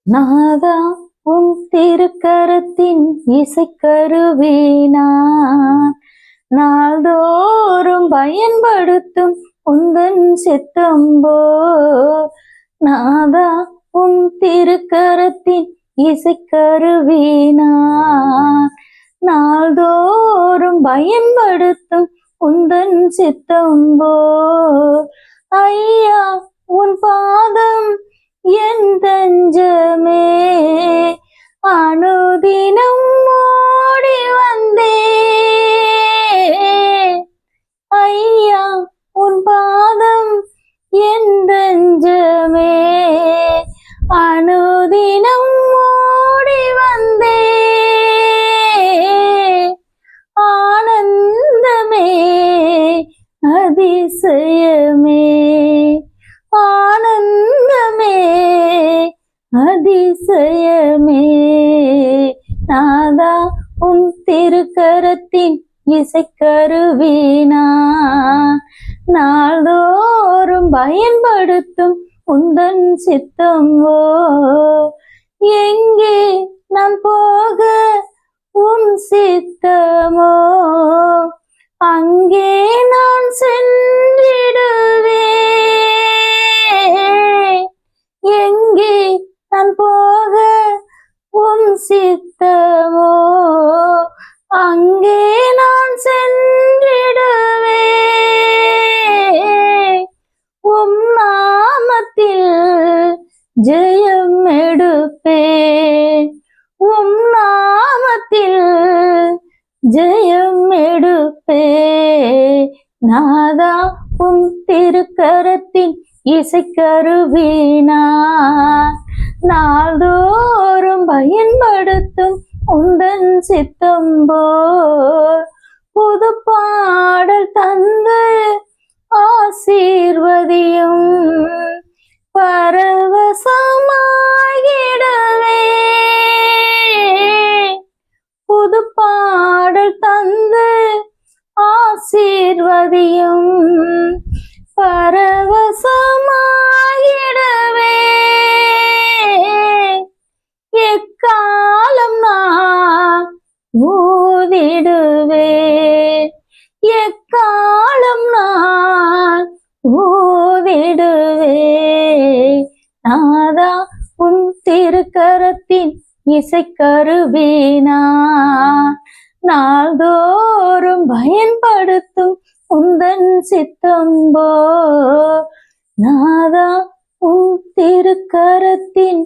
நாதா உன் திருக்கரத்தின் இசைக்கருவி நான் நாள்தோறும் பயன்படுத்தும் உந்தன் சித்தம்போ. நாதா உன் திருக்கரத்தின் இசைக்கருவி நான் நாள்தோறும் பயன்படுத்தும் உந்தன் சித்தம்போ. ஐயா உன் பாதம் என் தஞ்சமே, அனுதினம் ஓடி வந்தே. ஐயா உன் பாதம் என் தஞ்சமே, அனுதினம் ஓடி வந்தே. ஆனந்தமே அதிசயமே, ஆனந்தமே அதிசயமே. நாதா உன் திருக்கரத்தின் இசைக்கருவி நான் நாள்தோறும் பயன்படுத்தும் உந்தன் சித்தம்போ. எங்கே நான் போக உன் சித்தமோ, அங்கே நான் சென்றிடுவே. எங்கே நான் போக உன் சித்தமோ, அங்கே நான் சென்றிடுவே. உம் நாமத்தில் ஜெயம் எடுப்பேன், உம் நாமத்தில் ஜெயம் எடுப்பே. நாதா உன் திருக்கரத்தின் இசைக்கருவி நான் நாள்தோறும் பயன்படுத்தும் உந்தன் சித்தம்போ. புது பாடல் தந்து ஆசீர்வதியும், பரவசமாகிடவே. புது பாடல் தந்து ஆசீர்வதியும், பரவசமாகிடவே. எக்காலம் நான் ஊதிடுவேன், எக்காலம் நான் ஊதிடுவேன். நாதா உன் திருக்கரத்தின் இசைக்கருவி நான் நாள்தோறும் பயன்படுத்தும் உந்தன் சித்தம்போ. நாதா உன் திருக்கரத்தின்